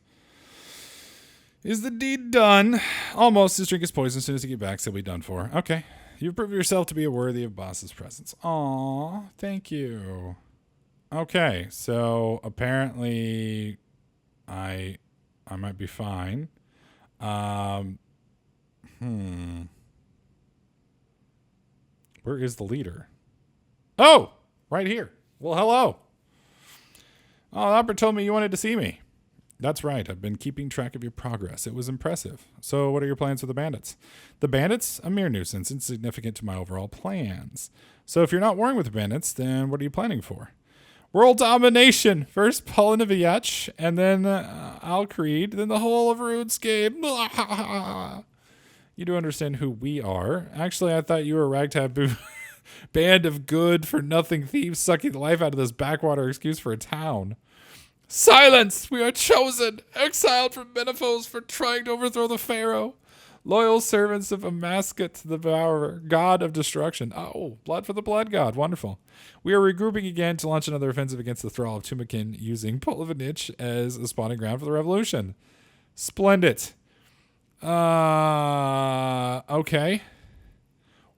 Is the deed done? Almost. His drink is poisoned. As soon as you get back, so we done for. Okay. You've proved yourself to be worthy of boss's presence. Aw, thank you. Okay, so apparently I might be fine. Where is the leader? Oh, right here. Well, hello. Oh, Albert told me you wanted to see me. That's right. I've been keeping track of your progress. It was impressive. So what are your plans for the bandits? The bandits? A mere nuisance, insignificant to my overall plans. So if you're not warring with the bandits, then what are you planning for? World domination. First Polinoviach, and then Al Creed, then the whole of Runescape. You do understand who we are. Actually, I thought you were a ragtag band of good-for-nothing thieves sucking the life out of this backwater excuse for a town. Silence! We are chosen, exiled from Menopause for trying to overthrow the pharaoh. Loyal servants of Amasket, the devourer, god of destruction. Oh, blood for the blood god. Wonderful. We are regrouping again to launch another offensive against the thrall of Tumakin using Polovinich as a spawning ground for the revolution. Splendid. Okay.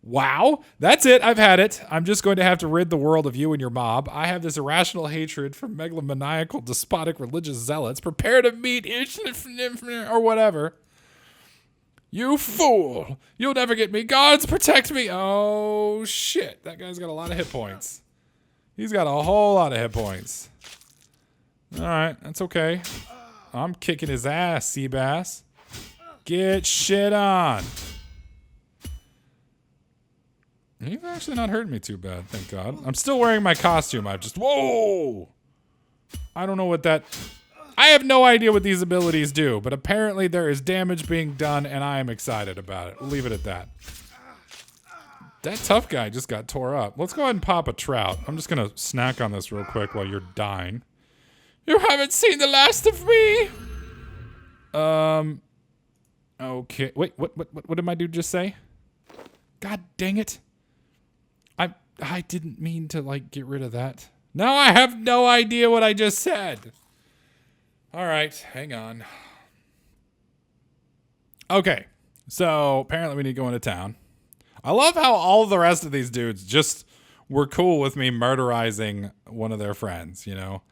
Wow. That's it. I've had it. I'm just going to have to rid the world of you and your mob. I have this irrational hatred for megalomaniacal, despotic religious zealots. Prepare to meet or whatever. You fool. You'll never get me. Gods, protect me. Oh, shit. That guy's got a lot of hit points. He's got a whole lot of hit points. All right. That's okay. I'm kicking his ass, Seabass. Get shit on. He's actually not hurting me too bad, thank God. I'm still wearing my costume. Whoa! I don't know what that... I have no idea what these abilities do, but apparently there is damage being done, and I am excited about it. We'll leave it at that. That tough guy just got tore up. Let's go ahead and pop a trout. I'm just going to snack on this real quick while you're dying. You haven't seen the last of me! Okay. Wait, what did my dude just say? God dang it. I didn't mean to, like, get rid of that. Now I have no idea what I just said. All right, hang on. Okay, so apparently we need to go into town. I love how all the rest of these dudes just were cool with me murderizing one of their friends, you know?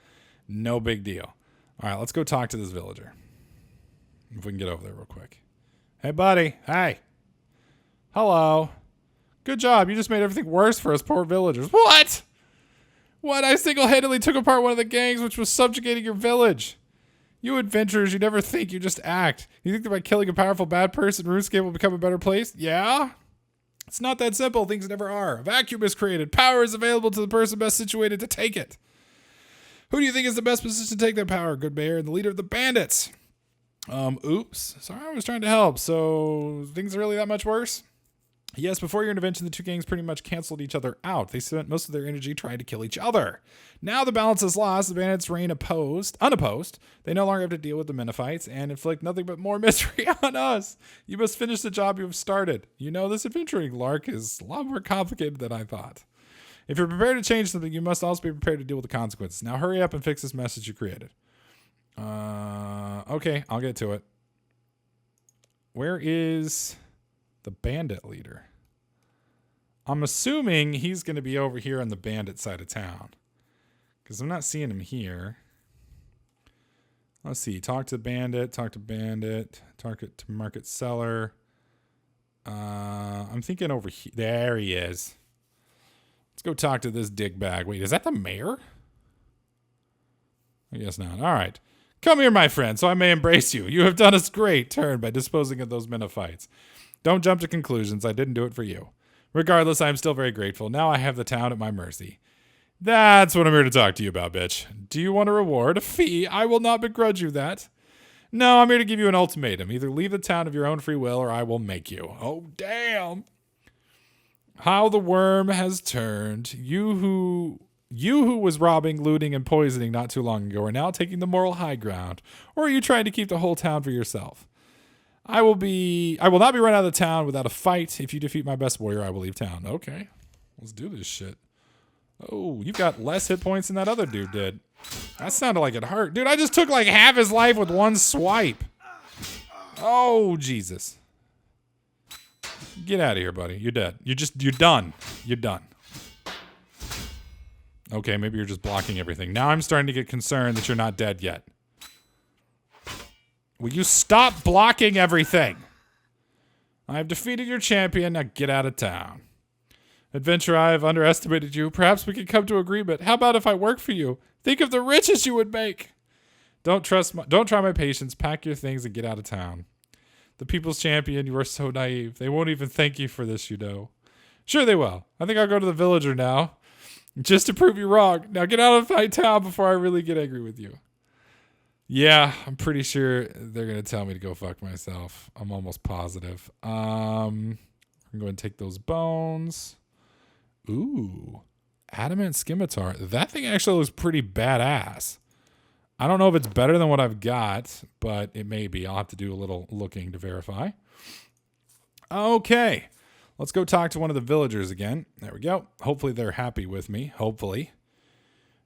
No big deal. All right, let's go talk to this villager. If we can get over there real quick. Hey, buddy. Hey. Hello. Good job. You just made everything worse for us poor villagers. What? What? I single-handedly took apart one of the gangs which was subjugating your village. You adventurers, you never think, you just act. You think that by killing a powerful bad person, Runescape will become a better place? Yeah? It's not that simple. Things never are. A vacuum is created. Power is available to the person best situated to take it. Who do you think is the best position to take that power? Good mayor and the leader of the bandits. Oops. Sorry, I was trying to help. So, things are really that much worse? Yes, before your intervention, the two gangs pretty much canceled each other out. They spent most of their energy trying to kill each other. Now the balance is lost. The bandits reign unopposed. They no longer have to deal with the Menophites and inflict nothing but more misery on us. You must finish the job you have started. You know, this adventuring lark is a lot more complicated than I thought. If you're prepared to change something, you must also be prepared to deal with the consequences. Now hurry up and fix this message you created. Okay, I'll get to it. Where is the bandit leader? I'm assuming he's going to be over here on the bandit side of town, because I'm not seeing him here. Let's see. Talk to bandit, talk to market seller. I'm thinking over here. There he is. Let's go talk to this dickbag. Wait, is that the mayor? I guess not. All right. Come here, my friend, so I may embrace you. You have done us great turn by disposing of those Menophites. Don't jump to conclusions. I didn't do it for you. Regardless, I am still very grateful. Now I have the town at my mercy. That's what I'm here to talk to you about, bitch. Do you want a reward? A fee? I will not begrudge you that. No, I'm here to give you an ultimatum. Either leave the town of your own free will or I will make you. Oh, damn. How the worm has turned. You who was robbing, looting, and poisoning not too long ago are now taking the moral high ground. Or are you trying to keep the whole town for yourself? I will not be run out of the town without a fight. If you defeat my best warrior, I will leave town. Okay. Let's do this shit. Oh, you've got less hit points than that other dude did. That sounded like it hurt. Dude, I just took like half his life with one swipe. Oh, Jesus. Get out of here, buddy. You're dead. You're done. You're done. Okay, maybe you're just blocking everything. Now I'm starting to get concerned that you're not dead yet. Will you stop blocking everything? I have defeated your champion. Now get out of town. Adventurer, I have underestimated you. Perhaps we could come to agreement. How about if I work for you? Think of the riches you would make. Don't try my patience. Pack your things and get out of town. The people's champion, you are so naive. They won't even thank you for this, you know. Sure they will. I think I'll go to the villager now. Just to prove you wrong. Now get out of my town before I really get angry with you. Yeah, I'm pretty sure they're going to tell me to go fuck myself. I'm almost positive. I'm going to take those bones. Ooh, adamant scimitar. That thing actually looks pretty badass. I don't know if it's better than what I've got, but it may be. I'll have to do a little looking to verify. Okay. Let's go talk to one of the villagers again. There we go. Hopefully they're happy with me. Hopefully.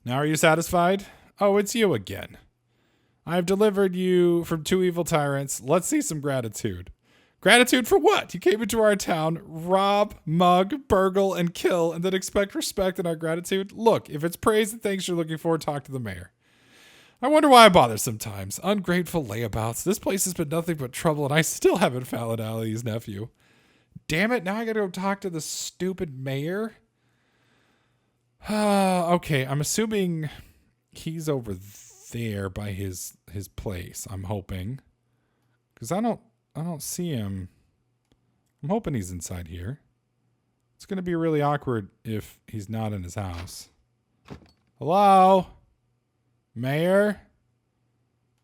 Now are you satisfied? Oh, it's you again. I have delivered you from 2 evil tyrants. Let's see some gratitude. Gratitude for what? You came into our town, rob, mug, burgle, and kill, and then expect respect in our gratitude? Look, if it's praise and thanks you're looking for, talk to the mayor. I wonder why I bother sometimes. Ungrateful layabouts. This place has been nothing but trouble, and I still haven't found Ali's nephew. Damn it, now I gotta go talk to the stupid mayor? Okay, I'm assuming he's over there by his place, I'm hoping. Because I don't see him. I'm hoping he's inside here. It's going to be really awkward if he's not in his house. Hello? Mayor?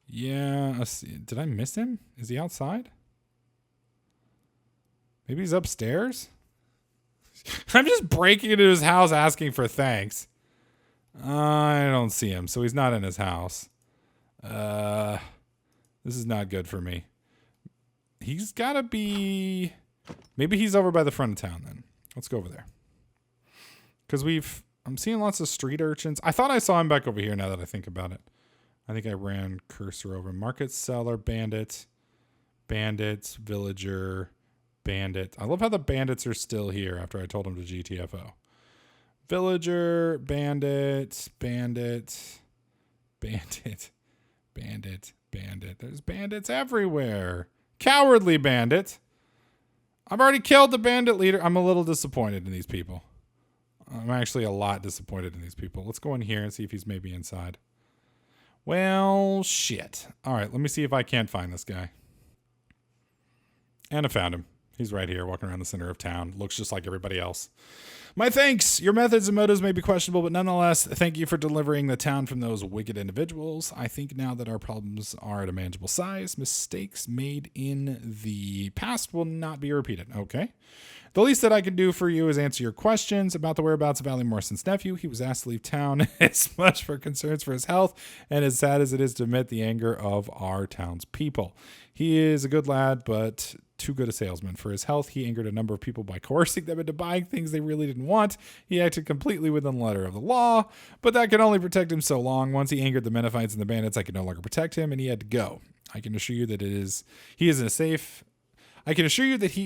Yeah. Did I miss him? Is he outside? Maybe he's upstairs? I'm just breaking into his house asking for thanks. I don't see him, so he's not in his house. This is not good for me. He's got to be... Maybe he's over by the front of town then. Let's go over there. Because I'm seeing lots of street urchins. I thought I saw him back over here now that I think about it. I think I ran cursor over. Market seller, bandit, bandits, villager, bandit. I love how the bandits are still here after I told them to GTFO. Villager, bandit, bandit, bandit, bandit, bandit. There's bandits everywhere. Cowardly bandit. I've already killed the bandit leader. I'm a little disappointed in these people. I'm actually a lot disappointed in these people. Let's go in here and see if he's maybe inside. Well, shit. All right, let me see if I can't find this guy. And I found him. He's right here, walking around the center of town. Looks just like everybody else. My thanks. Your methods and motives may be questionable, but nonetheless, thank you for delivering the town from those wicked individuals. I think now that our problems are at a manageable size, mistakes made in the past will not be repeated. Okay. The least that I can do for you is answer your questions about the whereabouts of Ali Morrison's nephew. He was asked to leave town as much for concerns for his health and as sad as it is to admit the anger of our townspeople. He is a good lad, but too good a salesman. For his health, he angered a number of people by coercing them into buying things they really didn't want. He acted completely within the letter of the law, but that could only protect him so long. Once he angered the Menophites and the bandits, I could no longer protect him, and he had to go. I can assure you that he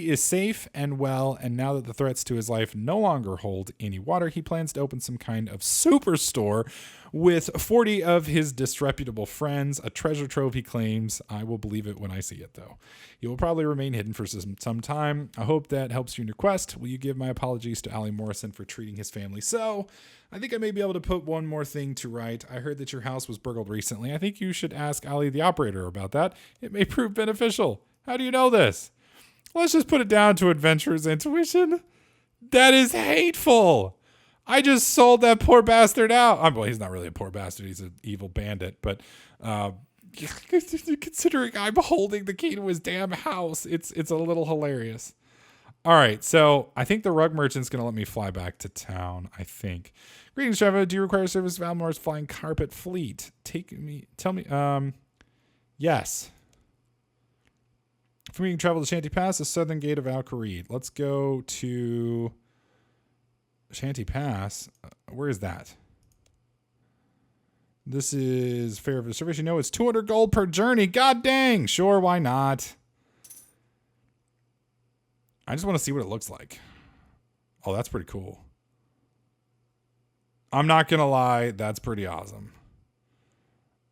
is safe and well, and now that the threats to his life no longer hold any water, he plans to open some kind of superstore with 40 of his disreputable friends, a treasure trove he claims. I will believe it when I see it, though. He will probably remain hidden for some time. I hope that helps you in your quest. Will you give my apologies to Ali Morrison for treating his family so? I think I may be able to put one more thing to right. I heard that your house was burgled recently. I think you should ask Ali the operator about that. It may prove beneficial. How do you know this? Let's just put it down to adventurer's intuition. That is hateful. I just sold that poor bastard out. Well, he's not really a poor bastard. He's an evil bandit. But considering I'm holding the key to his damn house, it's a little hilarious. All right, so I think the rug merchant's going to let me fly back to town, I think. Greetings, Trevor. Do you require service of Almore's flying carpet fleet? Tell me, yes. For me, you can travel to Shanty Pass, the southern gate of Al Kharid. Let's go to Shanty Pass. Where is that? This is fare of the service. You know, it's 200 gold per journey. God dang. Sure, why not? I just want to see what it looks like. Oh, that's pretty cool. I'm not going to lie. That's pretty awesome.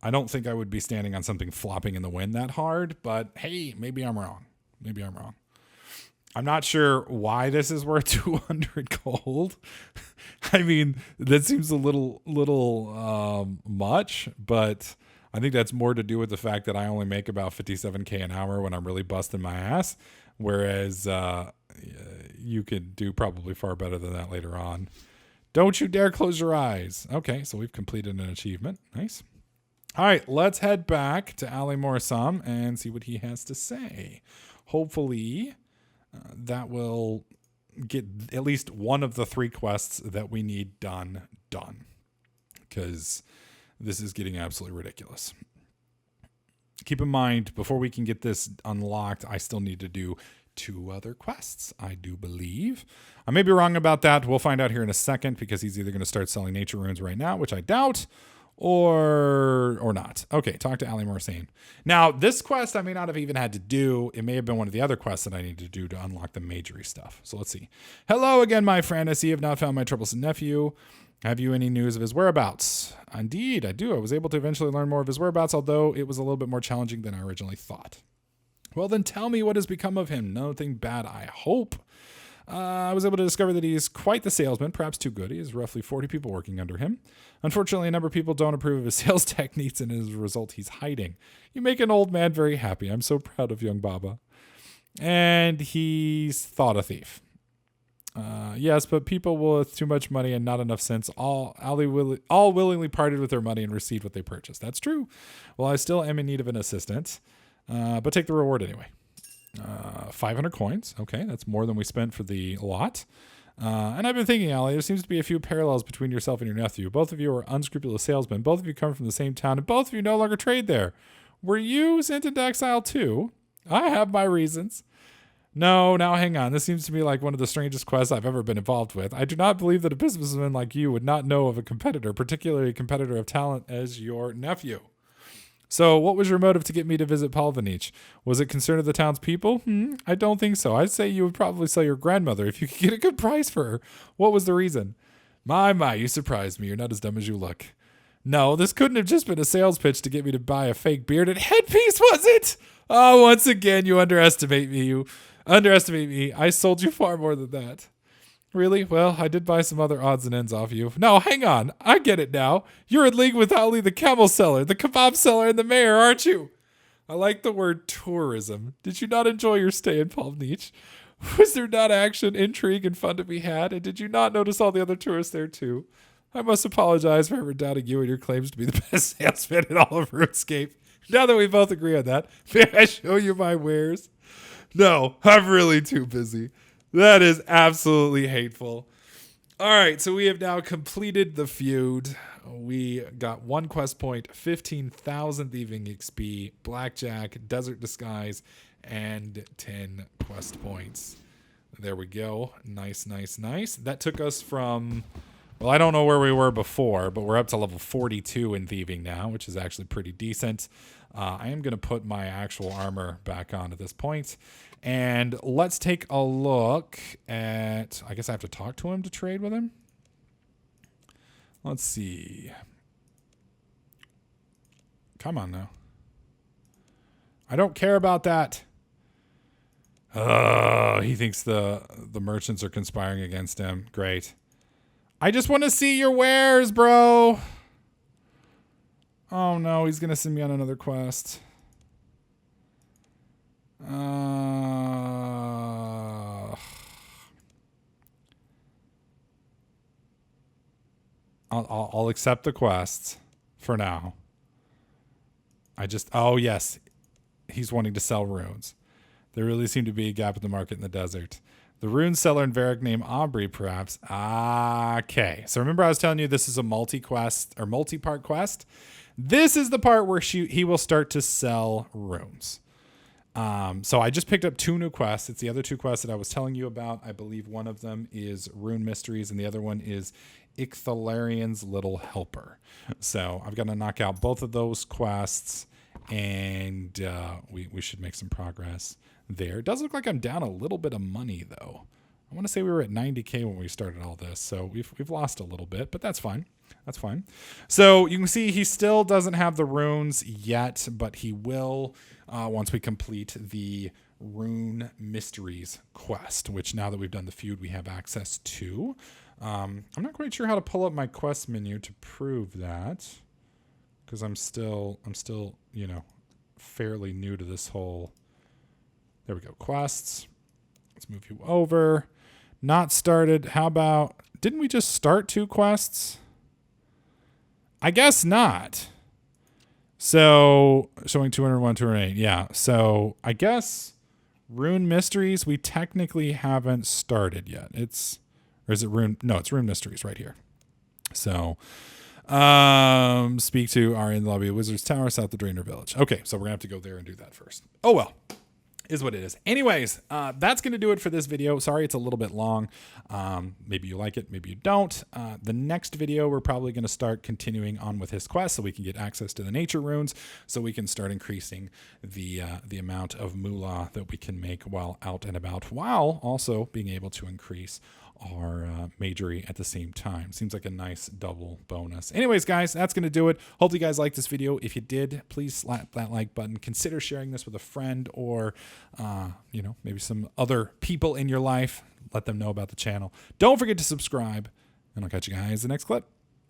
I don't think I would be standing on something flopping in the wind that hard, but hey, maybe I'm wrong. I'm not sure why this is worth 200 gold. I mean, that seems a little much, but I think that's more to do with the fact that I only make about 57K an hour when I'm really busting my ass, whereas you could do probably far better than that later on. Don't you dare close your eyes. Okay, so we've completed an achievement. Nice. All right, let's head back to Ali Morrison and see what he has to say. Hopefully, that will get at least one of the 3 quests that we need done. Because this is getting absolutely ridiculous. Keep in mind, before we can get this unlocked, I still need to do 2 other quests, I do believe. I may be wrong about that. We'll find out here in a second because he's either going to start selling nature runes right now, which I doubt, or not. Okay, talk to Ali Morsane. Now, this quest I may not have even had to do. It may have been one of the other quests that I need to do to unlock the majory stuff. So let's see. Hello again, my friend. I see you have not found my troublesome nephew. Have you any news of his whereabouts? Indeed, I do. I was able to eventually learn more of his whereabouts, although it was a little bit more challenging than I originally thought. Well, then tell me what has become of him. Nothing bad, I hope. I was able to discover that he is quite the salesman, perhaps too good. He has roughly 40 people working under him. Unfortunately, a number of people don't approve of his sales techniques, and as a result, he's hiding. You make an old man very happy. I'm so proud of young Baba. And he's thought a thief. Yes, but people with too much money and not enough sense all willingly parted with their money and received what they purchased. That's true. Well, I still am in need of an assistant, but take the reward anyway. 500 coins. Okay, that's more than we spent for the lot. And I've been thinking, Ali, there seems to be a few parallels between yourself and your nephew. Both of you are unscrupulous salesmen. Both of you come from the same town, and both of you no longer trade there. Were you sent into exile too? I have my reasons. No, now hang on. This seems to me like one of the strangest quests I've ever been involved with. I do not believe that a businessman like you would not know of a competitor, particularly a competitor of talent as your nephew. So what was your motive to get me to visit Palvanich? Was it concern of the townspeople? I don't think so. I'd say you would probably sell your grandmother if you could get a good price for her. What was the reason? My, you surprised me. You're not as dumb as you look. No, this couldn't have just been a sales pitch to get me to buy a fake bearded headpiece, was it? Oh, once again, you underestimate me. I sold you far more than that. Really? Well, I did buy some other odds and ends off you. No, hang on. I get it now. You're in league with Ali, the camel seller, the kebab seller, and the mayor, aren't you? I like the word tourism. Did you not enjoy your stay in Palvanich? Was there not action, intrigue, and fun to be had? And did you not notice all the other tourists there too? I must apologize for ever doubting you and your claims to be the best salesman in all of Runescape. Now that we both agree on that, may I show you my wares? No, I'm really too busy. That is absolutely hateful. All right, so we have now completed the feud. We got 1 quest point, 15,000 thieving XP, blackjack, desert disguise, and 10 quest points. There we go. Nice. That took us from, well, I don't know where we were before, but we're up to level 42 in thieving now, which is actually pretty decent. I am going to put my actual armor back on at this point. And let's take a look at, I guess I have to talk to him to trade with him. Let's see. Come on now. I don't care about that. He thinks the merchants are conspiring against him. Great. I just want to see your wares, bro. Oh no, he's going to send me on another quest. I'll accept the quests for now. Oh yes, he's wanting to sell runes. There really seemed to be a gap in the market in the desert. The rune seller in Varric named Aubrey, perhaps. Okay, so remember I was telling you this is a multi-quest or multi-part quest. This is the part where he will start to sell runes. So I just picked up 2 new quests. It's the other 2 quests that I was telling you about. I believe one of them is Rune Mysteries and the other one is Icthalarian's Little Helper. So I've got to knock out both of those quests and we should make some progress there. It does look like I'm down a little bit of money though. I want to say we were at 90K when we started all this. So we've lost a little bit, but that's fine. That's fine. So you can see he still doesn't have the runes yet, but he will once we complete the Rune Mysteries quest, which now that we've done the feud, we have access to. I'm not quite sure how to pull up my quest menu to prove that because I'm still, fairly new to this whole. There we go. Quests. Let's move you over. Not started. How about, didn't we just start 2 quests? I guess not. So showing 201, 208. Yeah. So I guess Rune Mysteries, we technically haven't started yet. It's Rune Mysteries right here. So speak to are in the lobby of Wizard's Tower, south of Draenor Village. Okay. So we're gonna have to go there and do that first. Oh, well, is what it is. Anyways, that's going to do it for this video. Sorry, it's a little bit long. Maybe you like it, maybe you don't. The next video, we're probably going to start continuing on with his quest so we can get access to the nature runes, so we can start increasing the amount of moolah that we can make while out and about, while also being able to increase our majory at the same time. Seems like a nice double bonus. Anyways, guys, that's going to do it. Hope you guys liked this video. If you did, please slap that like button. Consider sharing this with a friend or, maybe some other people in your life. Let them know about the channel. Don't forget to subscribe, and I'll catch you guys in the next clip.